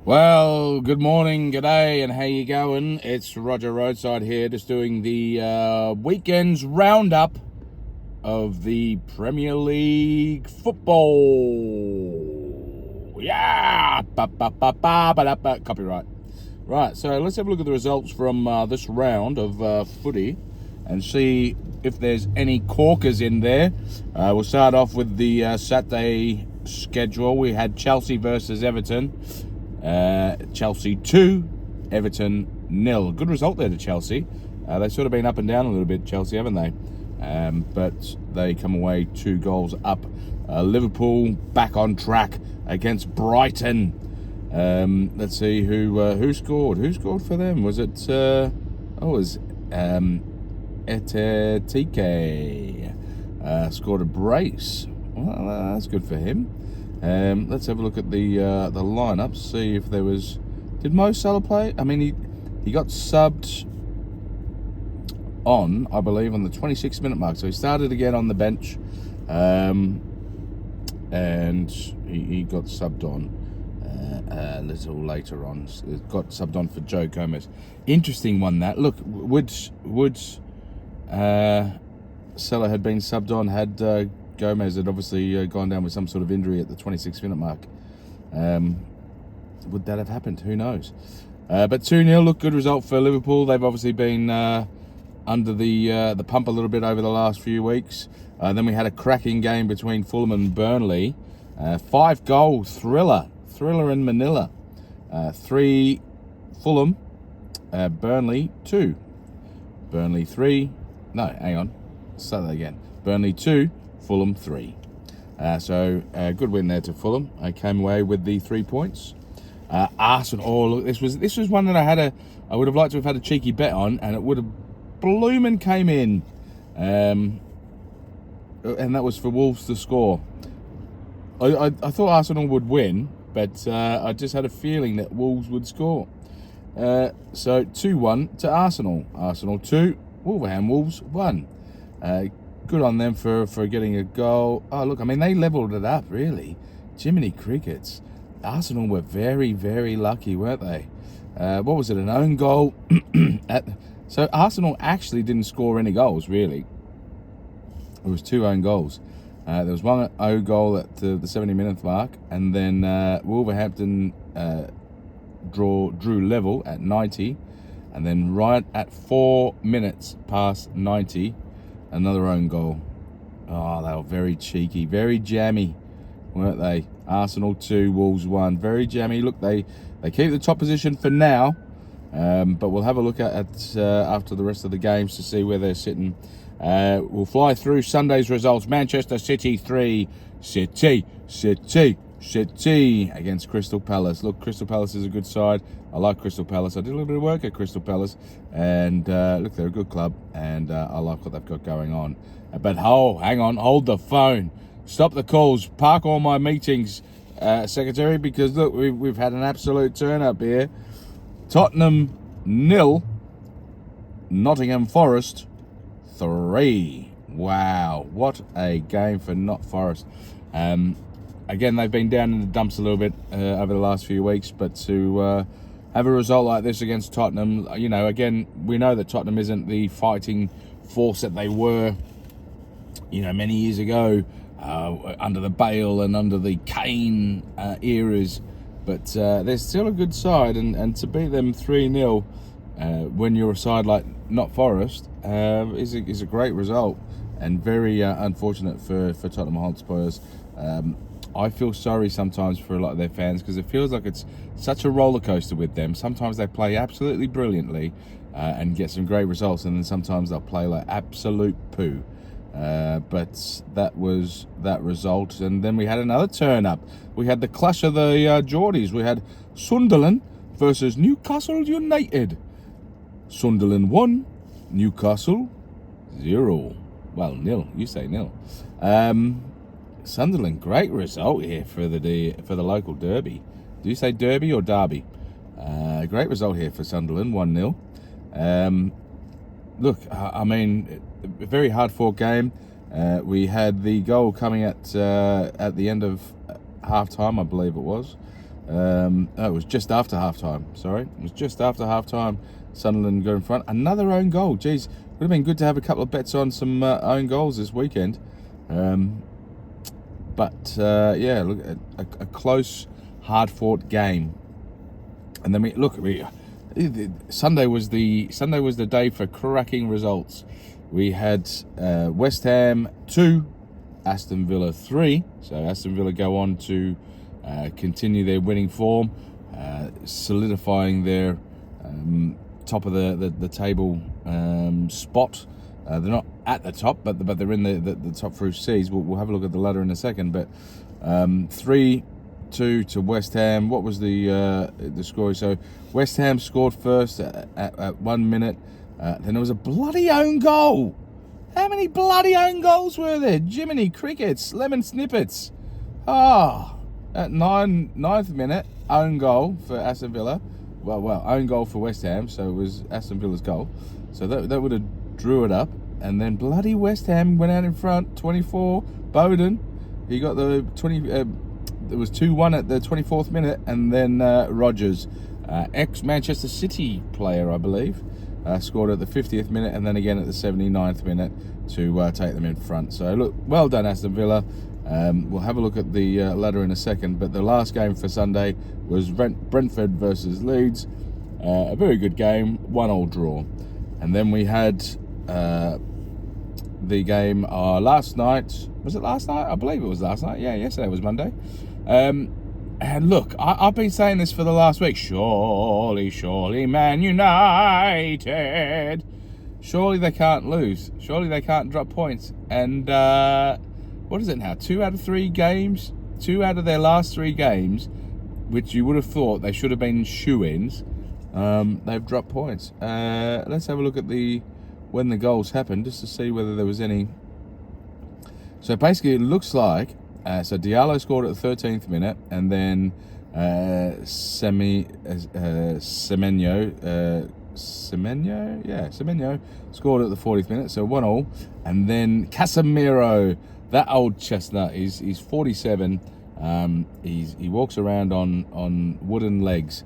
Well, good morning, g'day, and how you going? It's Roger Roadside here, just doing the weekend's roundup of the Premier League football. Yeah, copyright. Right, so let's have a look at the results from this round of footy and see if there's any corkers in there. We'll start off with the Saturday schedule. We had Chelsea versus Everton. Chelsea 2, Everton 0. Good result there to Chelsea. They've sort of been up and down a little bit, Chelsea, haven't they? But they come away 2 goals up. Liverpool back on track against Brighton. Let's see who scored. Who scored for them? Was it? It was Etitike. Scored a brace. Well, that's good for him. Let's have a look at the lineup. See if there was. Did Mo Salah play? I mean, he got subbed on, I believe, on the 26-minute mark. So he started again on the bench, and he got subbed on a little later on. Got subbed on for Joe Gomez. Interesting one that. Look, would Salah had been subbed on had. Gomez had obviously gone down with some sort of injury at the 26-minute mark. Would that have happened? Who knows? But 2-0, look, good result for Liverpool. They've obviously been under the pump a little bit over the last few weeks. Then we had a cracking game between Fulham and Burnley. 5-goal thriller in Manila. 3 Fulham, Burnley 2. Burnley 3. No, hang on. Start that again. Burnley 2. Fulham 3. So a good win there to Fulham. I came away with the 3 points. Arsenal. Oh, look, this was one that I would have liked to have had a cheeky bet on, and it would have bloomin' came in. And that was for Wolves to score. I thought Arsenal would win, but I just had a feeling that Wolves would score. So 2-1 to Arsenal. Arsenal 2. Wolves 1. Good on them for getting a goal. Oh, look, I mean, they levelled it up, really. Jiminy Crickets. Arsenal were very, very lucky, weren't they? What was it, an own goal? So Arsenal actually didn't score any goals, really. It was 2 own goals. There was 1 own goal at the 70-minute mark, and then Wolverhampton drew level at 90, and then right at 4 minutes past 90, another own goal. Oh, they were very cheeky, very jammy, weren't they? Arsenal 2, Wolves 1. Very jammy. Look, they keep the top position for now, but we'll have a look at after the rest of the games to see where they're sitting. We'll fly through Sunday's results. Manchester City 3, City against Crystal Palace. Look, Crystal Palace is a good side. I like Crystal Palace. I did a little bit of work at Crystal Palace, and look, they're a good club, and I like what they've got going on. But hang on, hold the phone, stop the calls, park all my meetings, secretary, because look, we've had an absolute turn up here. Tottenham 0, Nottingham Forest 3. Wow, what a game for Not Forest. Again, they've been down in the dumps a little bit over the last few weeks, but to have a result like this against Tottenham, you know, again, we know that Tottenham isn't the fighting force that they were, you know, many years ago, under the Bale and under the Kane eras, but they're still a good side, and to beat them 3-0 when you're a side like Not Forest is a great result, and very unfortunate for Tottenham Hotspurs. I feel sorry sometimes for a lot of their fans, because it feels like it's such a roller coaster with them. Sometimes they play absolutely brilliantly and get some great results, and then sometimes they'll play like absolute poo. But that was that result, and then we had another turn up. We had the clash of the Geordies. We had Sunderland versus Newcastle United. Sunderland 1, Newcastle 0. Well, 0. You say 0. Sunderland, great result here for the local derby. Do you say derby or derby? Great result here for Sunderland, 1-0. Look, I mean, a very hard-fought game. We had the goal coming at the end of half-time, I believe it was. It was just after half-time, sorry. It was just after half-time. Sunderland got in front. Another own goal. Geez, would have been good to have a couple of bets on some own goals this weekend. Yeah, look, a close, hard-fought game. And then Sunday was the day for cracking results. We had West Ham 2, Aston Villa 3. So Aston Villa go on to continue their winning form, solidifying their top of the table spot. They're not at the top, but they're in the top through C's. We'll have a look at the ladder in a second. But 3-2 to West Ham. What was the score? So West Ham scored first at 1 minute. Then there was a bloody own goal. How many bloody own goals were there? Jiminy crickets, lemon snippets. At ninth minute, own goal for Aston Villa. Well, own goal for West Ham, so it was Aston Villa's goal. So that would have drew it up. And then bloody West Ham went out in front, 24. Bowden, he got the 20. It was 2-1 at the 24th minute, and then Rodgers, ex-Manchester City player, I believe, scored at the 50th minute, and then again at the 79th minute to take them in front. So look, well done Aston Villa. We'll have a look at the ladder in a second, but the last game for Sunday was Brentford versus Leeds. A very good game, 1-1 draw. And then we had the game last night. Was it last night? I believe it was last night. Yeah, yesterday was Monday. And look, I've been saying this for the last week. Surely, Man United. Surely they can't lose. Surely they can't drop points. And what is it now? 2 out of 3 games? 2 out of their last 3 games, which you would have thought they should have been shoo-ins. They've dropped points. Let's have a look at when the goals happened, just to see whether there was any. So basically, it looks like so Diallo scored at the 13th minute, and then Semenyo scored at the 40th minute, so 1-1. And then Casemiro, that old chestnut, he's 47. He walks around on wooden legs,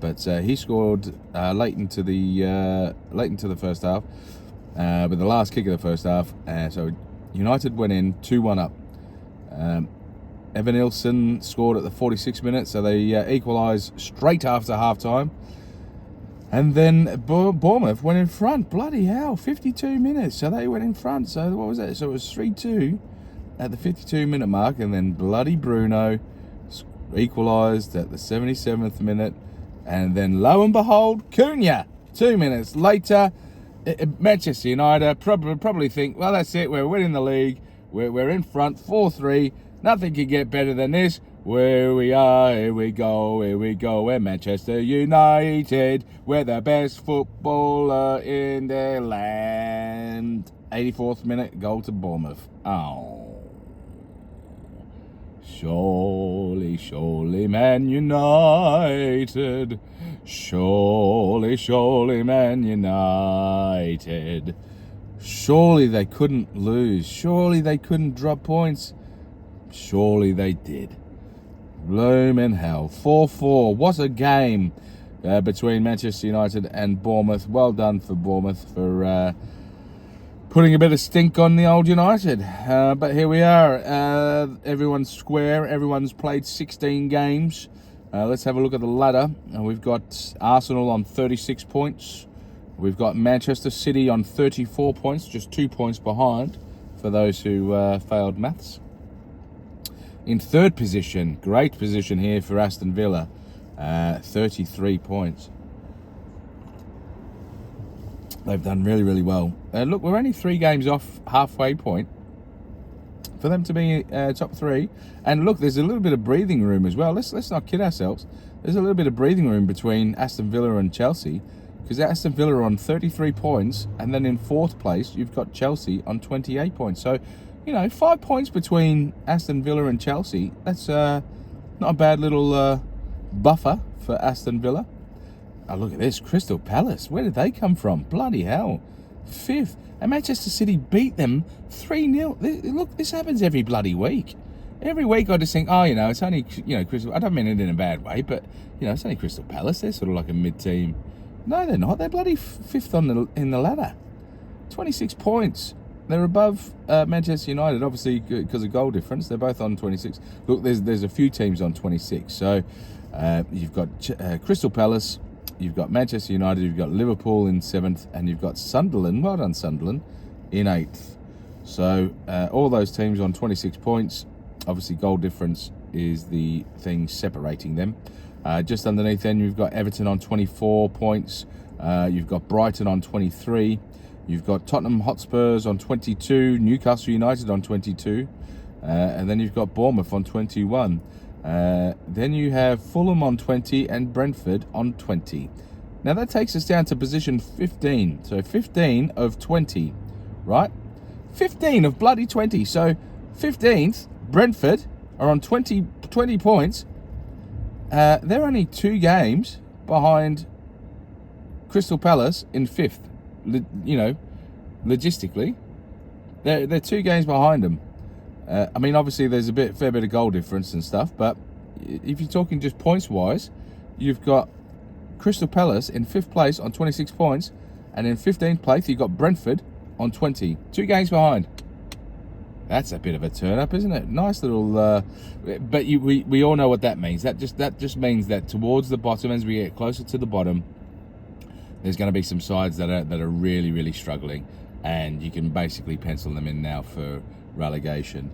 but he scored late into the first half, with the last kick of the first half. So United went in 2-1 up. Evan Nilsson scored at the 46th minute, so they equalised straight after half-time. And then Bournemouth went in front. Bloody hell, 52 minutes. So they went in front. So what was that? So it was 3-2 at the 52-minute mark. And then bloody Bruno equalised at the 77th minute. And then lo and behold, Cunha, 2 minutes later. Manchester United probably think, well, that's it. We're winning the league. We're in front, 4-3. Nothing can get better than this. Where we are, here we go. We're Manchester United. We're the best footballer in the land. 84th minute, goal to Bournemouth. Oh. Surely, Man United. Surely, Man United. Surely they couldn't lose. Surely they couldn't drop points. Surely they did. Bloomin' hell. 4-4. What a game between Manchester United and Bournemouth. Well done for Bournemouth for putting a bit of stink on the old United. But here we are. Everyone's square. Everyone's played 16 games. Let's have a look at the ladder. We've got Arsenal on 36 points. We've got Manchester City on 34 points, just 2 points behind for those who failed maths. In third position, great position here for Aston Villa, 33 points. They've done really, really well. Look, we're only 3 games off halfway point for them to be top 3. And look, there's a little bit of breathing room as well. Let's not kid ourselves. There's a little bit of breathing room between Aston Villa and Chelsea, because Aston Villa are on 33 points, and then in 4th place, you've got Chelsea on 28 points. So, 5 points between Aston Villa and Chelsea. That's not a bad little buffer for Aston Villa. Oh, look at this. Crystal Palace. Where did they come from? Bloody hell. 5th. And Manchester City beat them 3-0. Look, this happens every bloody week. every week I just think, oh, it's only, Crystal. I don't mean it in a bad way, but it's only Crystal Palace. They're sort of like a mid-team. No, they're not. They're bloody fifth in the ladder. 26 points. They're above Manchester United, obviously because of goal difference. They're both on 26. Look, there's a few teams on 26. So you've got Crystal Palace, you've got Manchester United, you've got Liverpool in 7th, and you've got Sunderland, well done Sunderland, in 8th. So all those teams on 26 points. Obviously goal difference is the thing separating them. Just underneath then you've got Everton on 24 points. You've got Brighton on 23. You've got Tottenham Hotspurs on 22, Newcastle United on 22, and then you've got Bournemouth on 21. Then you have Fulham on 20 and Brentford on 20. Now that takes us down to position 15. So 15 of 20, right? 15 of bloody 20. So 15th, Brentford are on 20 points. They're only 2 games behind Crystal Palace in 5th. Logistically, they're 2 games behind them. I mean, obviously there's fair bit of goal difference and stuff, but if you're talking just points wise, you've got Crystal Palace in 5th place on 26 points, and in 15th place you've got Brentford on 20, 2 games behind. That's a bit of a turn up, isn't it? Nice little, but we all know what that means. That just means that towards the bottom, as we get closer to the bottom, there's going to be some sides that are really, really struggling, and you can basically pencil them in now for relegation.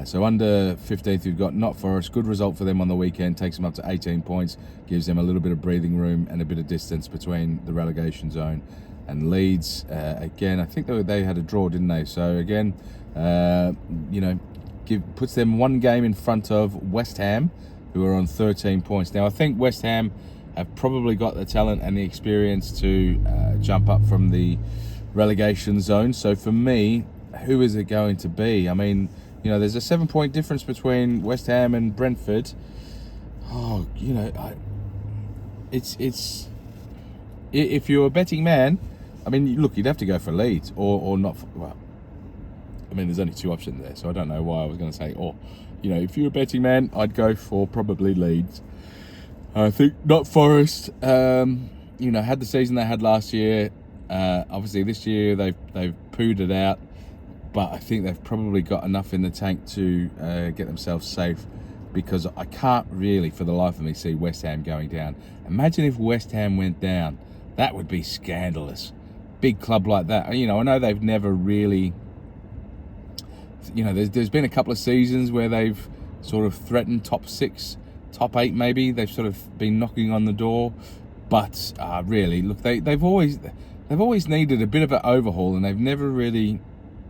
So under 15th, you've got Not Forest. Good result for them on the weekend. Takes them up to 18 points. Gives them a little bit of breathing room and a bit of distance between the relegation zone and Leeds. Again, I think they had a draw, didn't they? So again, puts them 1 game in front of West Ham, who are on 13 points. Now, I think West Ham have probably got the talent and the experience to jump up from the relegation zone. So for me, who is it going to be? I mean, there's a 7-point difference between West Ham and Brentford. Oh, it's if you're a betting man, I mean, look, you'd have to go for Leeds or not. Well, I mean, there's only 2 options there, so I don't know why I was going to say or. If you're a betting man, I'd go for probably Leeds. I think Not Forest, had the season they had last year. Obviously, this year they've pooed it out, but I think they've probably got enough in the tank to get themselves safe, because I can't really, for the life of me, see West Ham going down. Imagine if West Ham went down. That would be scandalous. Big club like that. I know they've never really... there's been a couple of seasons where they've sort of threatened top 6, top 8 maybe. They've sort of been knocking on the door, but really, look, they've always needed a bit of an overhaul, and they've never really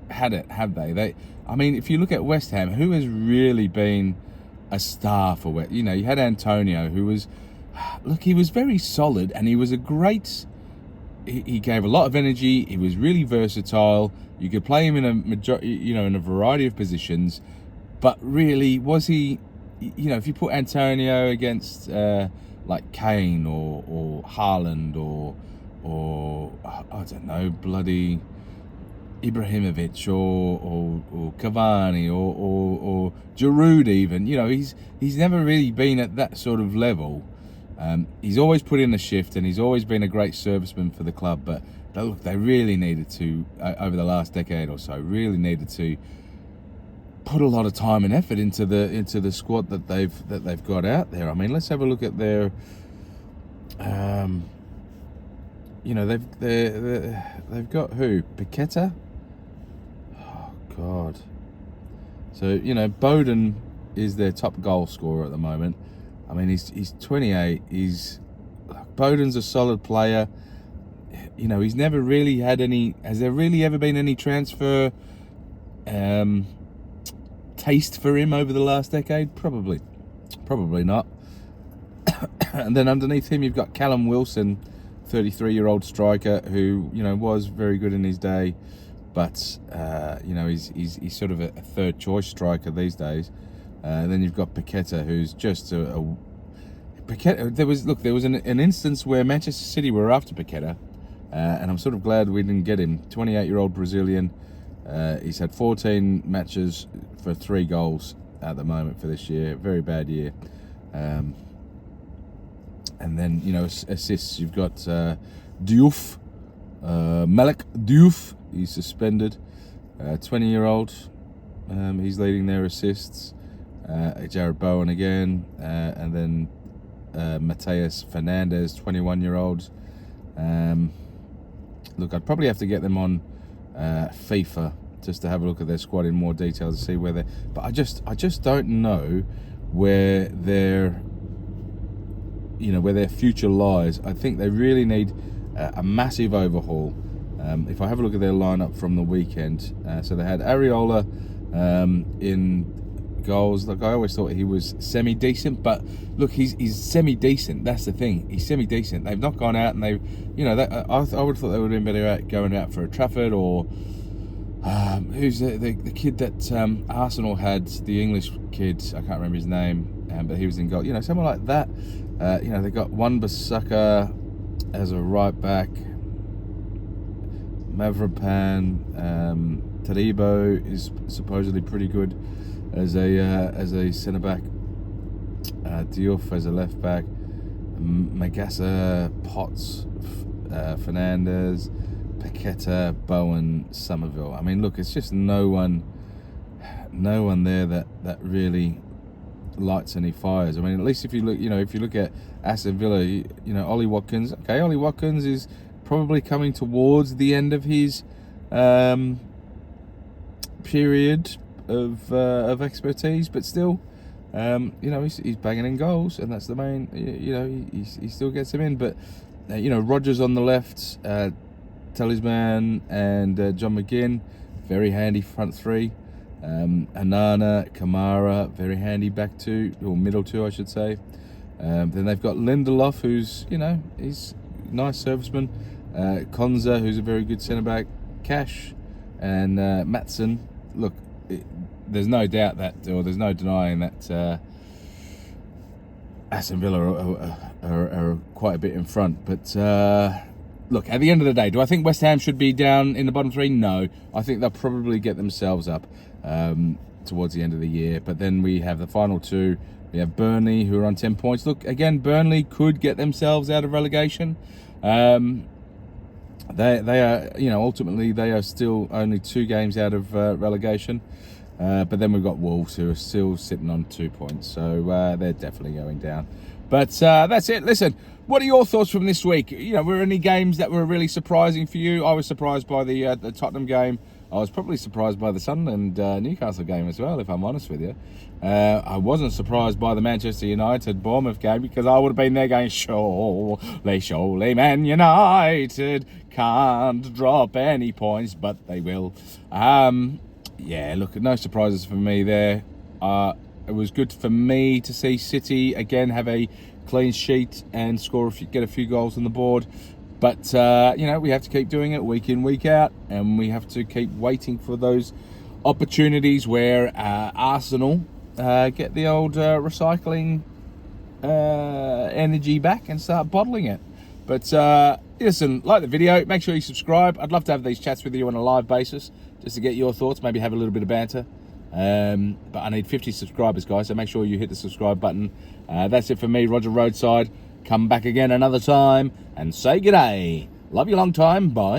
had it, have they? I mean, if you look at West Ham, who has really been a star for West? You had Antonio, who was, look, he was very solid, and he was a great. He gave a lot of energy. He was really versatile. You could play him in in a variety of positions, but really, was he? If you put Antonio against like Kane or Haaland or I don't know, bloody Ibrahimovic or Cavani or Giroud even, he's never really been at that sort of level. He's always put in a shift, and he's always been a great serviceman for the club, but look, they really needed to, over the last decade or so, really needed to put a lot of time and effort into the squad that they've got out there. I mean, let's have a look at their they've got who? Paqueta? Oh God. So, Bowden is their top goal scorer at the moment. I mean, he's 28. Bowden's a solid player. He's never really had any. Has there really ever been any transfer taste for him over the last decade? Probably not. And then underneath him, you've got Callum Wilson, 33-year-old striker who was very good in his day, but he's sort of a third choice striker these days. And then you've got Paqueta, who's just Paqueta. There was an instance where Manchester City were after Paqueta, and I'm sort of glad we didn't get him. 28-year-old Brazilian. He's had 14 matches for 3 goals. at the moment for this year. Very bad year. And then, you know, assists. You've got Diouf, Malik Diouf. He's suspended. 20-year-old. He's leading their assists. Jared Bowen again, and then Mateus Fernandez, 21-year-old. Look, I'd probably have to get them on FIFA just to have a look at their squad in more detail to see where they're. But I just don't know where their, you know, where their future lies. I think they really need a massive overhaul. If I have a look at their lineup from the weekend, so they had Areola in goals. Look, I always thought he was semi-decent, but look, he's semi-decent. That's the thing. He's semi-decent. They've not gone out and they've, you know, I would have thought they would have been better at going out for a Trafford or who's the kid that Arsenal had, the English kid. I can't remember his name, but he was in goal. You know, someone like that. You know, they got Wan-Bissaka as a right back. Mavropan, Taribo is supposedly pretty good as a centre back. Diouf as a left back. Magassa, Potts, Fernandez, Paqueta, Bowen, Somerville. I mean, look, it's just no one there that really lights any fires. I mean, at least if you look at Aston Villa, you know, Ollie Watkins. Okay, Ollie Watkins is probably coming towards the end of his period of expertise, but still, you know, he's banging in goals, and that's the main. You know, he still gets him in. But you know, Rodgers on the left, Talisman and John McGinn, very handy front three. Anana, Kamara, very handy back two, or middle two, I should say. Then they've got Lindelof, who's, you know, he's a nice serviceman. Konza, who's a very good centre back. Cash and Maatsen. Look, there's no doubt that, or there's no denying that Aston Villa are quite a bit in front. But look, at the end of the day, do I think West Ham should be down in the bottom three? No. I think they'll probably get themselves up towards the end of the year. But then we have the final two. We have Burnley, who are on 10 points. Look, again, Burnley could get themselves out of relegation. They are, you know, ultimately they are still only 2 games out of relegation. But then we've got Wolves, who are still sitting on 2 points. So they're definitely going down. But that's it. Listen, what are your thoughts from this week? You know, were any games that were really surprising for you? I was surprised by the Tottenham game. I was probably surprised by the Sunderland Newcastle game as well, if I'm honest with you. I wasn't surprised by the Manchester United Bournemouth game, because I would have been there going, surely, Man United can't drop any points, but they will. Yeah, look, no surprises for me there. It was good for me to see City again have a clean sheet and get a few goals on the board. But, you know, we have to keep doing it week in, week out, and we have to keep waiting for those opportunities where Arsenal get the old recycling energy back and start bottling it. But, listen, like the video, make sure you subscribe. I'd love to have these chats with you on a live basis, just to get your thoughts, maybe have a little bit of banter. But I need 50 subscribers, guys, so make sure you hit the subscribe button. That's it for me, Roger Roadside. Come back again another time and say g'day. Love you long time. Bye.